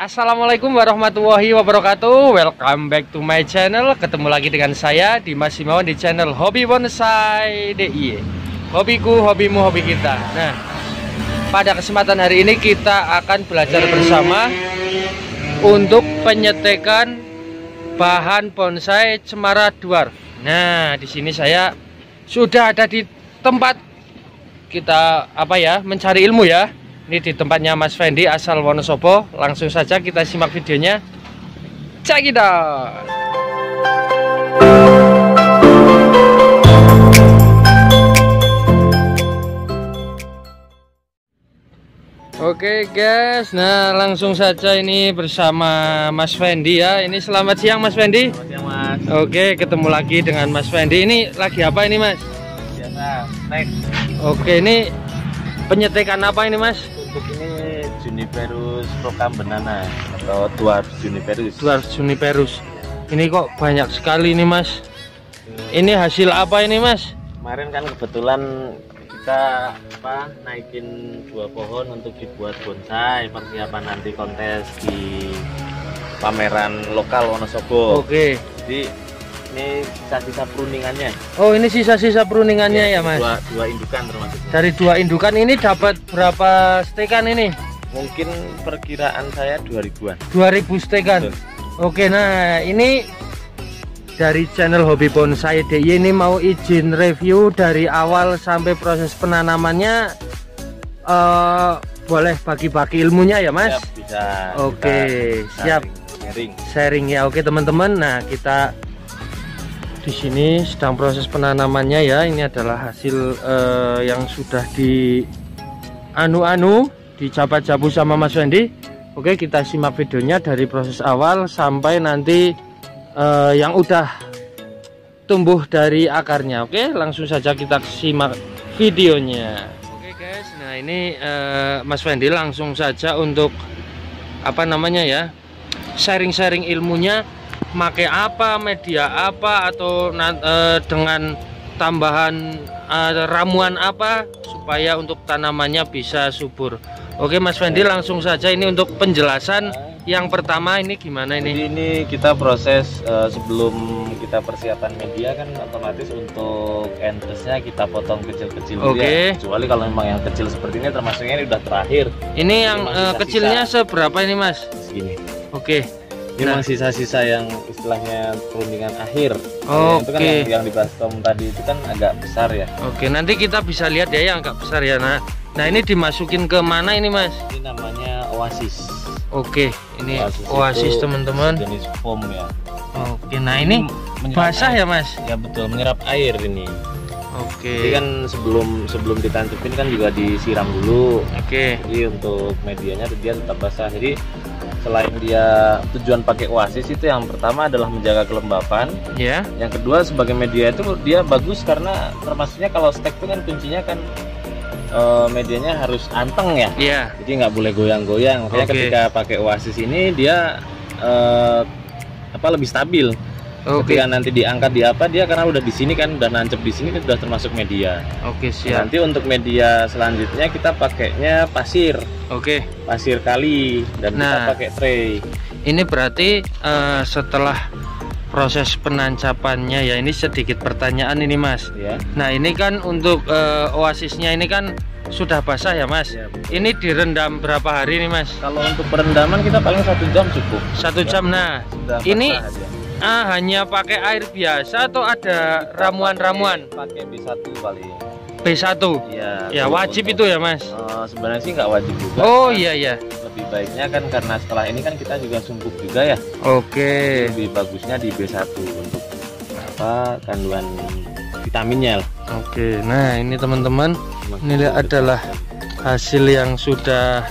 Assalamualaikum warahmatullahi wabarakatuh. Welcome back to my channel. Ketemu lagi dengan saya Dimas Himawan di channel Hobi Bonsai DIY. Hobiku, hobimu, hobi kita. Nah, pada kesempatan hari ini kita akan belajar bersama untuk penyetekan bahan bonsai cemara dwarf. Nah, di sini saya sudah ada di tempat kita mencari ilmu ya. Ini di tempatnya Mas Fendi asal Wonosobo. Langsung saja kita simak videonya. Check it out. Oke guys, nah langsung saja ini bersama Mas Fendi ya. Ini selamat siang Mas Fendi. Selamat siang Mas. Oke, ketemu lagi dengan Mas Fendi. Ini lagi apa ini Mas? Biasa, snack. Oke, ini penyetekan apa ini Mas? Untuk ini Juniperus Procambenana atau Dwarf Juniperus. Dwarf Juniperus. Ini kok banyak sekali nih Mas. Ini hasil apa ini Mas? Kemarin kan kebetulan kita naikin 2 pohon untuk dibuat bonsai persiapan nanti kontes di pameran lokal Wonosobo. Oke. Jadi ini sisa-sisa pruningannya. Oh, ini sisa-sisa pruningannya ya Mas? Dua indukan termasuk. Dari 2 indukan ini dapat berapa stekan ini? Mungkin perkiraan saya 2000-an. 2000 stekan. Betul. Oke, nah ini dari channel Hobi Bonsai DIY ini mau izin review dari awal sampai proses penanamannya. Boleh bagi-bagi ilmunya ya Mas? Siap, bisa. Oke, siap. Sharing ya. Oke teman-teman. Nah, kita di sini sedang proses penanamannya ya. Ini adalah hasil yang sudah di dicapai-capai sama Mas Fendi. Oke, kita simak videonya dari proses awal sampai nanti yang udah tumbuh dari akarnya. Oke, langsung saja kita simak videonya. Oke guys, nah ini Mas Fendi langsung saja untuk sharing-sharing ilmunya. Pakai apa, media apa, atau dengan tambahan ramuan apa supaya untuk tanamannya bisa subur. Oke Mas Fendi, langsung saja ini untuk penjelasan yang pertama ini gimana ini? Jadi ini kita proses sebelum kita persiapan media kan otomatis untuk entresnya kita potong kecil-kecil dulu ya. Kecuali kalau memang yang kecil seperti ini termasuknya ini udah terakhir. Ini yang kecilnya seberapa ini Mas? Segini. Oke. Ini memang sisa-sisa yang istilahnya perundingan akhir. Oke. Itu kan yang di baskom tadi itu kan agak besar ya. Oke, nanti kita bisa lihat ya yang agak besar ya. Nah ini dimasukin ke mana ini Mas? Ini namanya Oasis. Oke, ini Oasis teman-teman. Jenis foam ya. Oke, nah ini basah ya Mas? Ya betul, menyerap air ini. Oke. Jadi kan sebelum ditancapin kan juga disiram dulu. Oke. Jadi untuk medianya dia tetap basah. Jadi selain dia tujuan pakai Oasis itu yang pertama adalah menjaga kelembapan. Ya. Yang kedua sebagai media itu dia bagus karena termasuknya kalau stek itu kan kuncinya kan medianya harus anteng ya. Iya. Jadi nggak boleh goyang-goyang. Makanya ketika pakai Oasis ini dia lebih stabil. Ketika nanti diangkat dia karena udah di sini kan udah nancep di sini kan udah termasuk media. Oke, siap. Nanti untuk media selanjutnya kita pakainya pasir. Oke. Pasir kali dan kita pakai tray. Ini berarti setelah proses penancapannya ya, ini sedikit pertanyaan ini Mas. Ya. Nah ini kan untuk Oasisnya ini kan sudah basah ya Mas. Ya, ini direndam berapa hari nih Mas? Kalau untuk perendaman kita paling 1 jam cukup. 1 jam. Nah ini hanya pakai air biasa atau ada ramuan-ramuan? Pakai B1 paling. B1? Ya wajib itu ya Mas? Sebenarnya sih nggak wajib juga. Oh iya ya. Lebih baiknya kan karena setelah ini kan kita juga sungkup juga ya. Oke. Lebih bagusnya di B1 untuk kandungan vitaminnya lah. Oke, nah ini teman-teman, ini adalah hasil yang sudah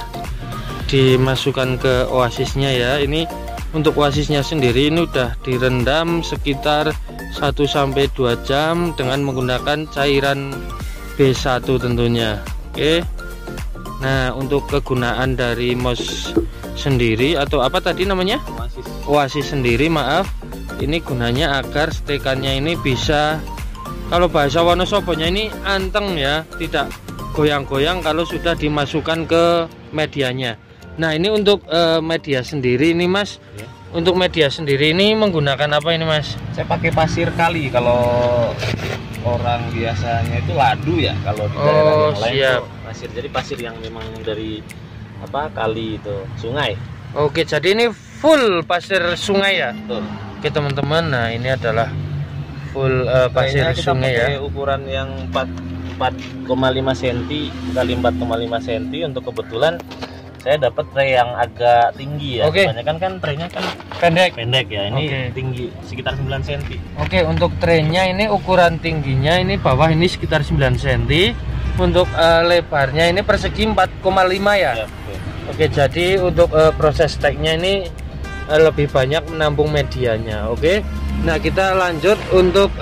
dimasukkan ke Oasisnya ya. Ini untuk Oasisnya sendiri ini udah direndam sekitar 1-2 jam dengan menggunakan cairan B1 tentunya. Oke. Nah untuk kegunaan dari MOS sendiri atau apa tadi namanya? Oasis sendiri, maaf. Ini gunanya agar stekannya ini bisa, kalau bahasa Wonosobonya ini anteng ya, tidak goyang-goyang kalau sudah dimasukkan ke medianya. Nah ini untuk media sendiri ini Mas. Ya. Untuk media sendiri ini menggunakan apa ini Mas? Saya pakai pasir kali, kalau orang biasanya itu ladu ya, kalau di daerah yang lain siap. itu pasir. Jadi pasir yang memang dari apa kali itu, sungai. Oke, jadi ini full pasir sungai ya. Betul. Oke teman-teman, nah ini adalah full pasir Kayaknya kita sungai ya. pakai ukuran yang 4,5 cm kali 4,5 cm. Untuk kebetulan saya dapat tray yang agak tinggi ya. Oke. Kebanyakan kan traynya kan Pendek. ya. Ini Oke. tinggi sekitar 9 cm. Oke, untuk trennya ini ukuran tingginya ini bawah ini sekitar 9 cm. Untuk lebarnya ini persegi 4,5 ya. Ya, betul. Oke, jadi untuk proses steknya ini lebih banyak menampung medianya. Oke. Nah, kita lanjut untuk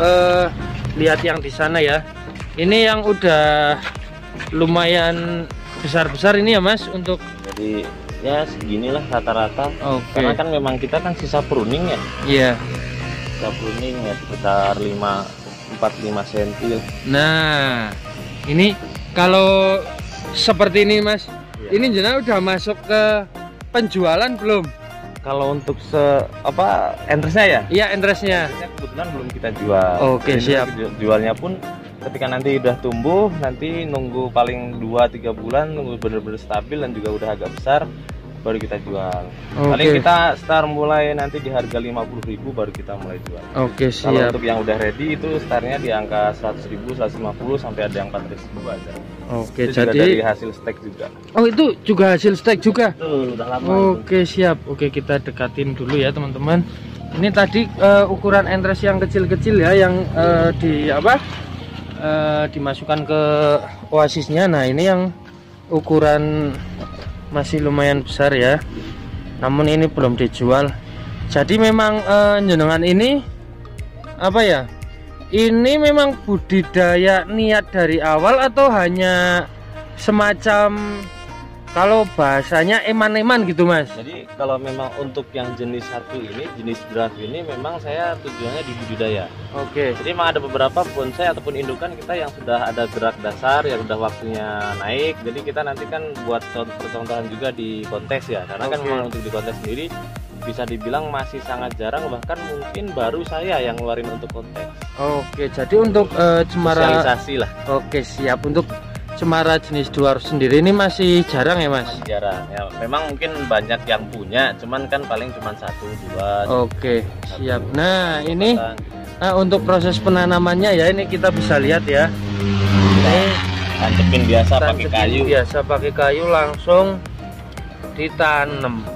lihat yang di sana ya. Ini yang udah lumayan besar-besar ini ya Mas untuk Jadi ya seginilah rata-rata. Oke. Karena kan memang kita kan sisa pruning ya. Iya. Sisa pruning ya sekitar 4-5 cm. Nah, ini kalau seperti ini Mas, Iya. ini jenengan udah masuk ke penjualan belum? Kalau untuk entersnya ya? Iya, interestnya. Kebetulan belum kita jual. Oke, Jadi siap. Jualnya pun ketika nanti udah tumbuh, nanti nunggu paling 2-3 bulan, nunggu bener-bener stabil dan juga udah agak besar, baru kita jual. Paling Oke. kita start mulai nanti di harga 50.000 baru kita mulai jual. Oke, Kalau siap. untuk yang udah ready itu startnya di angka 100.000, 150 sampai ada yang 400.000 aja. Oke, Itu juga dari jadi hasil stek juga. oh itu juga hasil stek juga. Betul, udah lama itu. Oke, siap. Oke, kita dekatin dulu ya teman-teman. Ini tadi ukuran entres yang kecil-kecil ya, yang dimasukkan ke oasisnya. Nah ini yang ukuran masih lumayan besar ya, namun ini belum dijual. Jadi memang jenengan ini apa ya, ini memang budidaya niat dari awal atau hanya semacam kalau bahasanya eman-eman gitu Mas? Jadi kalau memang untuk yang jenis satu ini, jenis draft ini memang saya tujuannya di budidaya. Oke. Jadi memang ada beberapa bonsai ataupun indukan kita yang sudah ada gerak dasar, yang sudah waktunya naik. Jadi kita nanti kan buat percontohan juga di kontes ya, karena kan Oke. memang untuk di kontes sendiri bisa dibilang masih sangat jarang, bahkan mungkin baru saya yang ngeluarin untuk kontes. Oke, jadi untuk cemara. Sosialisasi lah. Oke, siap. Untuk cemara jenis dwarf sendiri ini masih jarang ya Mas? Masih jarang ya, memang mungkin banyak yang punya, cuman kan paling cuma 1-2. Oke, siap. Nah ini Batang. untuk proses penanamannya ya, ini kita bisa lihat ya. Ini Tancepin biasa pakai tancepin kayu. biasa pakai kayu langsung ditanam.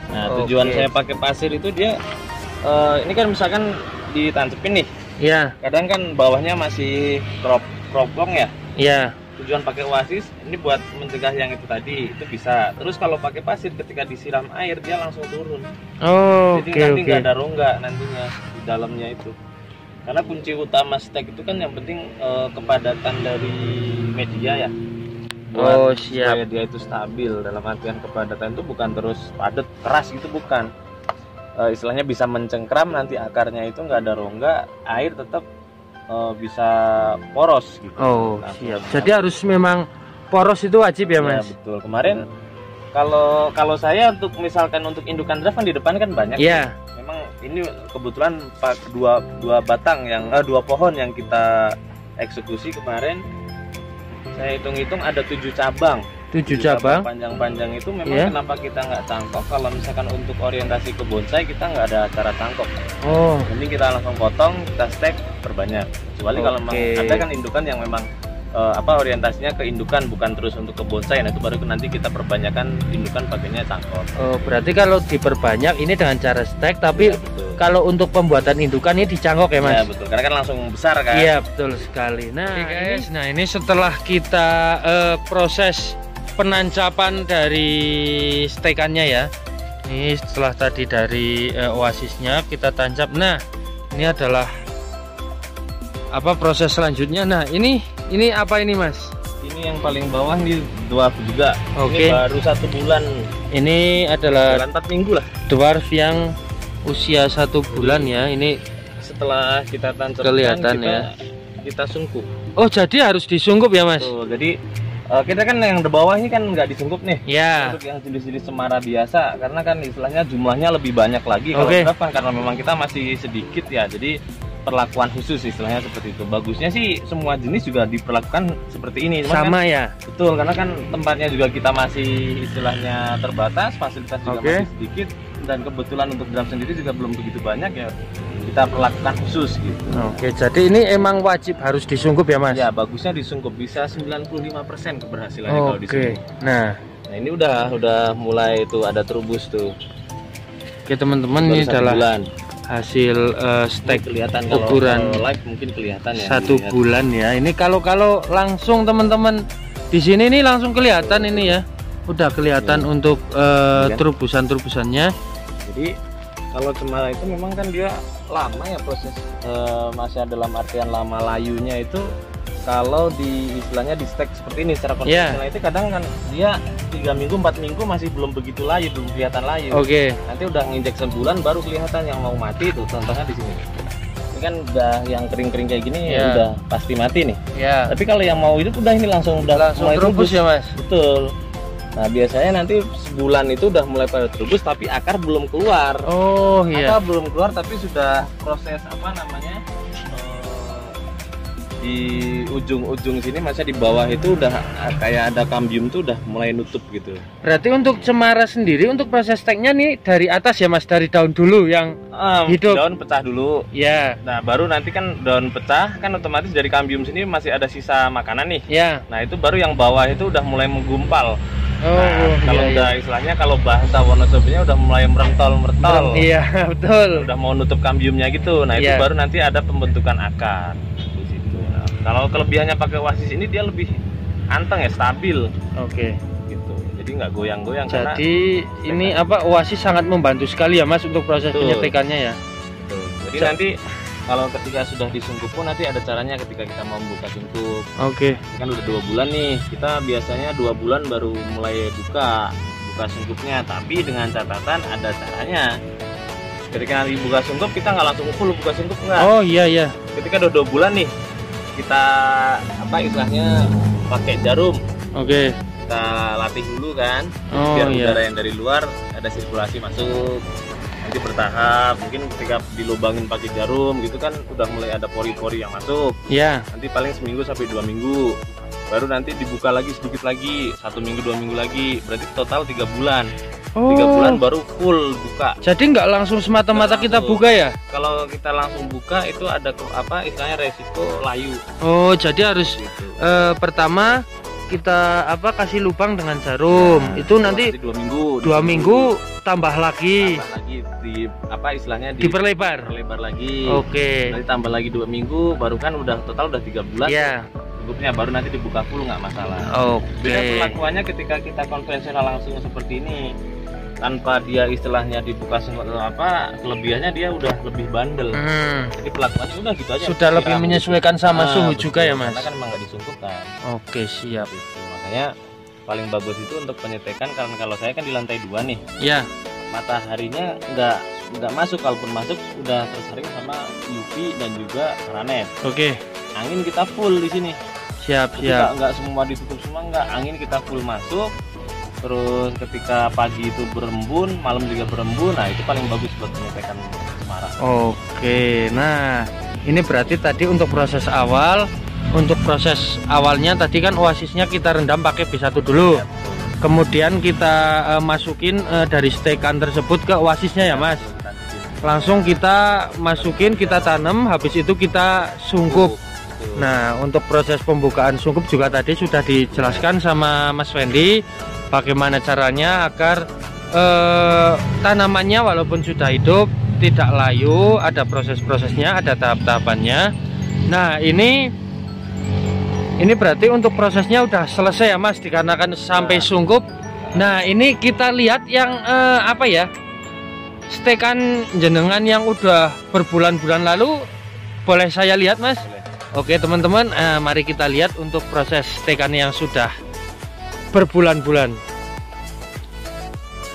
Nah, tujuan Oke. saya pakai pasir itu dia ini kan misalkan ditancepin nih. Ya, Kadang kan bawahnya masih kropong ya. ya. Tujuan pakai oasis ini buat mencegah yang itu tadi, itu bisa. Terus kalau pakai pasir ketika disiram air dia langsung turun. Oh, Jadi oke nanti oke. nggak ada rongga nantinya di dalamnya itu. Karena kunci utama stek itu kan yang penting kepadatan dari media ya. Oh, Buat siap. supaya dia itu stabil, dalam artian kepadatan itu bukan terus padat keras gitu, bukan. Istilahnya bisa mencengkram, nanti akarnya itu nggak ada rongga, air tetap bisa poros gitu. Oh, Langsung. siap. Jadi harus memang poros itu wajib ya Ya, Mas? betul. Kemarin kalau saya untuk misalkan untuk indukan draft kan di depan kan banyak. Iya. Memang ini kebetulan dua batang yang dua pohon yang kita eksekusi kemarin. Saya hitung-hitung ada 7 cabang. 7 cabang. Panjang-panjang itu memang Iya. kenapa kita nggak tangkok? Kalau misalkan untuk orientasi ke bonsai kita nggak ada cara tangkok. Oh, Ini kita langsung potong, kita stek, perbanyak. Kecuali kalau memang Oke. ada kan indukan yang memang orientasinya ke indukan, bukan terus untuk ke bonsai. Nah itu baru nanti kita perbanyakan indukan pakainya tangkok. oh, berarti kalau diperbanyak ini dengan cara stek, tapi Ya, betul. kalau untuk pembuatan indukan ini dicangkok ya Mas? Ya betul, karena kan langsung besar kan. Iya, betul sekali. Nah, guys, nah ini setelah kita proses penancapan dari stekannya ya. Ini setelah tadi dari oasisnya kita tancap. Nah, ini adalah apa proses selanjutnya. Nah, ini apa ini Mas? Ini yang paling bawah nih dwarf juga. Oke. Ini baru 1 bulan, Ini adalah bulan 4 minggu lah. dwarf yang usia 1 bulan ya. Ini Setelah kita tancapkan Kelihatan kita sungkup. oh, jadi harus disungkup ya Mas? Tuh, jadi Kita kan yang di bawah ini kan nggak disungkup nih. Ya. Untuk yang jenis-jenis cemara biasa, karena kan istilahnya jumlahnya lebih banyak lagi. Kalau Oke. berapa? Karena memang kita masih sedikit ya, jadi perlakuan khusus istilahnya seperti itu. Bagusnya sih semua jenis juga diperlakukan seperti ini. Cuman Sama kan, ya. betul, karena kan tempatnya juga kita masih istilahnya terbatas, fasilitas juga Oke. masih sedikit, dan kebetulan untuk drum sendiri juga belum begitu banyak ya. Kita perlakukan khusus gitu. Oke, jadi ini emang wajib harus disungkup ya Mas? Ya, bagusnya disungkup, bisa 95% keberhasilannya kalau Oke. disungkup. Nah, Ini udah mulai tuh ada trubus tuh. oke teman-teman, Baru ini 1 adalah bulan. hasil stek Kelihatan kalau ukuran live mungkin kelihatan ya. 1 dilihat. bulan ya. Ini kalau langsung teman-teman di sini nih langsung kelihatan ini ya. Udah kelihatan untuk terubusan-terubusannya. Jadi kalau cemara itu memang kan dia lama ya proses, masih dalam artian lama layunya itu. Kalau di istilahnya di stek seperti ini secara konvensional itu kadang kan dia 3 minggu 4 minggu masih belum begitu layu, belum kelihatan layu. Oke. Nanti udah nginjek sebulan baru kelihatan yang mau mati tuh, contohnya di sini. Ini kan udah yang kering-kering kayak gini ya udah pasti mati nih. Ya. Tapi kalau yang mau hidup udah ini langsung mulai terubus ya Mas. Betul. Nah biasanya nanti sebulan itu udah mulai pada terubus tapi akar belum keluar. Oh iya. Akar belum keluar tapi sudah proses apa namanya, di ujung-ujung sini masih di bawah itu udah kayak ada kambium tuh udah mulai nutup gitu. Berarti untuk cemara sendiri untuk proses steknya nih dari atas ya Mas, dari daun dulu yang hidup. Daun pecah dulu. Ya. Nah baru nanti kan daun pecah kan otomatis dari kambium sini masih ada sisa makanan nih. Ya. Nah itu baru yang bawah itu udah mulai menggumpal. Oh, Nah, kalau iya, udah istilahnya kalau bahasa Wonosobinya udah mulai merentol. Iya, betul. Udah mau nutup kambiumnya gitu. Nah itu baru nanti ada pembentukan akar di situ. Nah, kalau kelebihannya pakai Oasis ini dia lebih anteng ya, stabil. Oke. Gitu. Jadi nggak goyang-goyang. Jadi ini apa, Oasis sangat membantu sekali ya Mas untuk proses penyetekannya ya. Betul. Jadi nanti kalau ketika sudah disungkup pun nanti ada caranya ketika kita mau buka sungkup. Oke. Kan udah 2 bulan nih, kita biasanya 2 bulan baru mulai buka sungkupnya, tapi dengan catatan ada caranya. Ketika nanti buka sungkup kita nggak langsung full buka sungkup, nggak. Oh iya. Ketika udah 2 bulan nih, kita apa istilahnya pakai jarum. Oke. Kita latih dulu kan, Oh, biar iya. udara yang dari luar ada sirkulasi masuk. Nanti bertahap, mungkin ketika dilubangin pakai jarum gitu kan udah mulai ada pori-pori yang masuk. Ya. Nanti paling seminggu sampai 2 minggu, baru nanti dibuka lagi sedikit lagi, 1 minggu 2 minggu lagi, berarti total 3 bulan. 3 bulan baru full buka. Jadi nggak langsung semata-mata kita buka ya? Kalau kita langsung buka itu ada apa istilahnya resiko layu. Oh, jadi harus Gitu. pertama kita kasih lubang dengan jarum. Itu nanti 2 minggu. 2 minggu tambah lagi. Tambah lagi di apa istilahnya Diperlebar. diperlebar lagi. Oke. Nanti tambah lagi 2 minggu, baru kan udah total udah 3 bulan. Ya. Cukupnya baru nanti dibuka full nggak masalah. Oke. Beda perlakuannya ketika kita konvensional langsung seperti ini, tanpa dia istilahnya dibuka kelebihannya dia udah lebih bandel. Jadi perlakuannya udah gitu aja. Sudah lebih menyesuaikan sama suhu juga ya Mas. Karena kan emang nggak disungkup kan. Oke, siap. Gitu. Makanya paling bagus itu untuk penyetekan, karena kalau saya kan di lantai 2 nih. Ya. Mataharinya nggak masuk, kalaupun masuk udah tersaring sama UV dan juga ranet. Oke. Angin kita full di sini. Siap. Nggak semua ditutup semua, nggak, angin kita full masuk. Terus ketika pagi itu berembun, malam juga berembun. Nah itu paling bagus buat penyetekan cemara. Oke. Nah, ini berarti tadi untuk proses awal. Untuk proses awalnya tadi kan Oasisnya kita rendam pakai B1 dulu. Kemudian kita masukin dari stekan tersebut ke Oasisnya ya Mas. Langsung kita masukin, kita tanam, habis itu kita sungkup. Nah, untuk proses pembukaan sungkup juga tadi sudah dijelaskan sama Mas Fendi bagaimana caranya agar tanamannya walaupun sudah hidup tidak layu, ada proses-prosesnya, ada tahap-tahapannya. Nah, ini berarti untuk prosesnya udah selesai ya Mas, dikarenakan sampai sungkup. Nah, ini kita lihat yang stekan jenengan yang udah berbulan-bulan lalu, boleh saya lihat Mas? Boleh. Oke teman-teman, mari kita lihat untuk proses stekan yang sudah berbulan-bulan.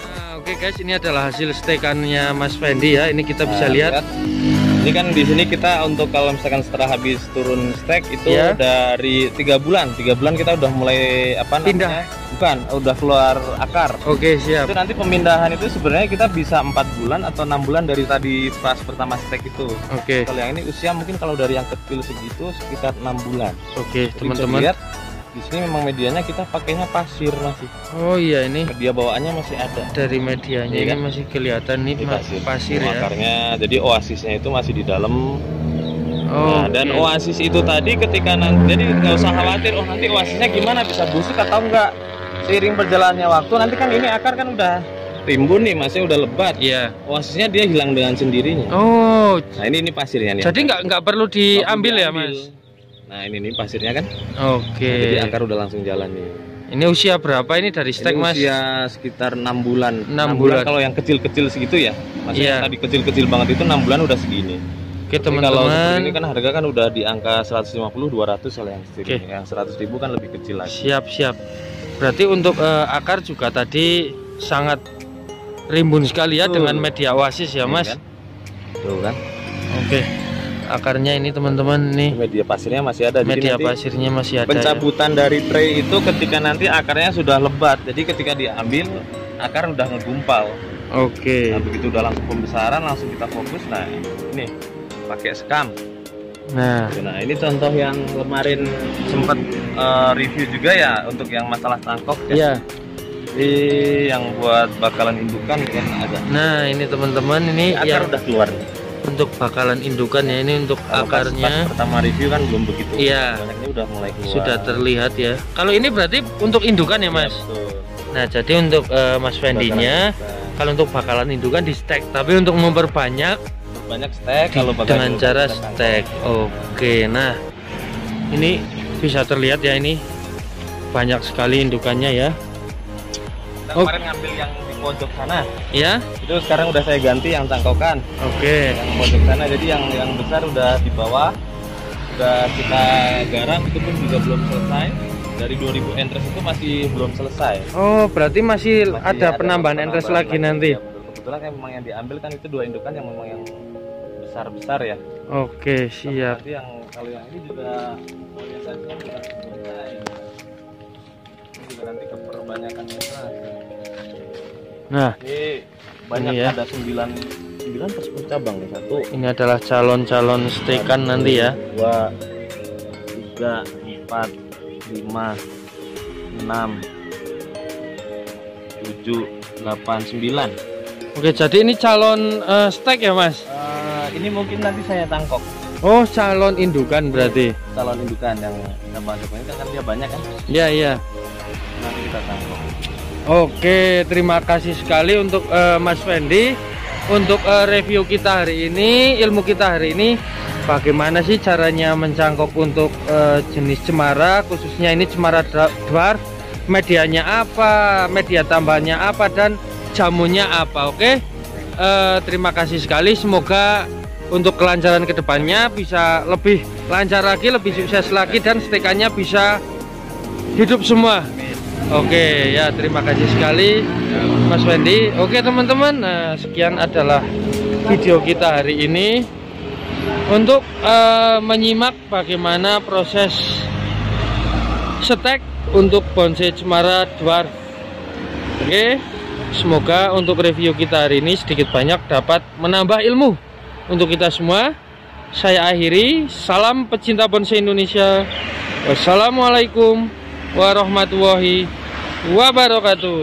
Nah, oke guys, ini adalah hasil stekannya Mas Fendi ya. Ini kita bisa lihat. Ini kan di sini kita untuk kalau misalkan setelah habis turun stek itu Ya. dari 3 bulan. 3 bulan kita udah mulai apa namanya? Pindah. Bukan, udah keluar akar. Oke, siap. Itu nanti pemindahan itu sebenarnya kita bisa 4 bulan atau 6 bulan dari tadi pas pertama stek itu. Oke. Kalau yang ini usia mungkin kalau dari yang kecil segitu sekitar 6 bulan. Oke, Jadi teman-teman. bisa lihat di sini memang medianya kita pakainya pasir masih. Oh iya, ini Media bawaannya masih ada. dari medianya Iya ini kan? masih kelihatan nih Ini pasir ya. Akarnya, jadi oasisnya itu masih di dalam. Oh, Nah, dan oke. oasis itu tadi ketika nanti, jadi nggak usah khawatir, oh nanti oasisnya gimana, bisa busuk atau enggak. Seiring berjalannya waktu, nanti kan ini akar kan udah timbun nih, masih udah lebat. Iya. Oasisnya dia hilang dengan sendirinya. Oh, Nah ini pasirnya nih. jadi nggak perlu diambil ya, Mas? Nah ini nih pasirnya kan. Oke. Nah, jadi akar udah langsung jalan nih. Ini usia berapa ini dari stek, Ini Mas? usia sekitar 6 bulan. 6 bulan. Kalau yang kecil-kecil segitu ya. Maksudnya Iya. yang tadi kecil-kecil banget itu 6 bulan udah segini. Oke, Tapi kalau seperti teman-teman. ini kan harga kan udah di angka 150 200 kalau yang segini. Oke. Yang 100.000 kan lebih kecil lagi. Siap. Berarti untuk akar juga tadi sangat rimbun sekali ya Betul. dengan media oasis ya, Ini Mas. kan? Tuh kan. Oke. Akarnya ini teman-teman nih. Media pasirnya masih ada. Jadi Media nanti pasirnya masih ada. Ya. pencabutan dari tray itu ketika nanti akarnya sudah lebat. Jadi ketika diambil akar udah ngegumpal. Oke. Nah, begitu udah langsung pembesaran langsung kita fokus. Nah, ini pakai sekam. Nah, Nah, ini contoh yang kemarin sempat review juga ya untuk yang masalah tangkok ya. ya. Jadi yang buat bakalan indukan kan ada. Nah, ini teman-teman ini Akar yang udah keluar nih. untuk bakalan indukan ya, ini untuk Kalau pas akarnya pertama review kan belum begitu. Iya. Ini udah mulai keluar. sudah terlihat ya. Kalau ini berarti untuk indukan ya, Mas? Ya, betul. Nah, jadi untuk Mas Wendinya, Bakalan kalau untuk bakalan indukan di stek, tapi untuk memperbanyak banyak stek kalau dengan bakalan cara kita tangkap. stek. Oke, nah ini bisa terlihat ya, ini banyak sekali indukannya ya. Kita Oh. kemarin ngambil yang di pojok sana. Ya, Itu sekarang udah saya ganti yang tangkokan. oke. Yang pojok sana jadi yang besar udah di bawah. Udah kita garap itu pun juga belum selesai. Dari 2000 entres itu masih belum selesai. Oh, berarti masih, Masih ada penambahan entres lagi nanti. Ya, betul. Kebetulan kan memang yang diambil kan itu 2 indukan yang memang yang besar-besar ya. Oke, Tapi siap. nanti yang kalau yang ini juga biasanya juga selesai. Ini juga nanti keperbanyakan entres. Nah, Ini banyak Ini ya. ada 9 per 10 cabang nih. 1 ini adalah calon-calon stekan nanti ya. 2 3 4 5 6 7 8 9. Oke, jadi ini calon stek ya, Mas? Ini mungkin nanti saya tangkok Oh, calon indukan berarti. calon indukan yang kita masuk ini kan dia banyak kan, Iya, iya. nanti kita tangkok. Oke, terima kasih sekali untuk Mas Fendi untuk review kita hari ini, ilmu kita hari ini. Bagaimana sih caranya mencangkok untuk jenis cemara, khususnya ini cemara dwarf, medianya apa, media tambahannya apa, dan jamunya apa. Oke, terima kasih sekali. Semoga untuk kelancaran kedepannya bisa lebih lancar lagi, lebih sukses lagi, dan stekannya bisa hidup semua. Oke ya, terima kasih sekali Mas Wendy. Oke teman-teman, nah, sekian adalah video kita hari ini untuk menyimak bagaimana proses stek untuk bonsai cemara dwarf. Oke, semoga untuk review kita hari ini sedikit banyak dapat menambah ilmu untuk kita semua. Saya akhiri, salam pecinta bonsai Indonesia. Wassalamualaikum warahmatullahi wabarakatuh.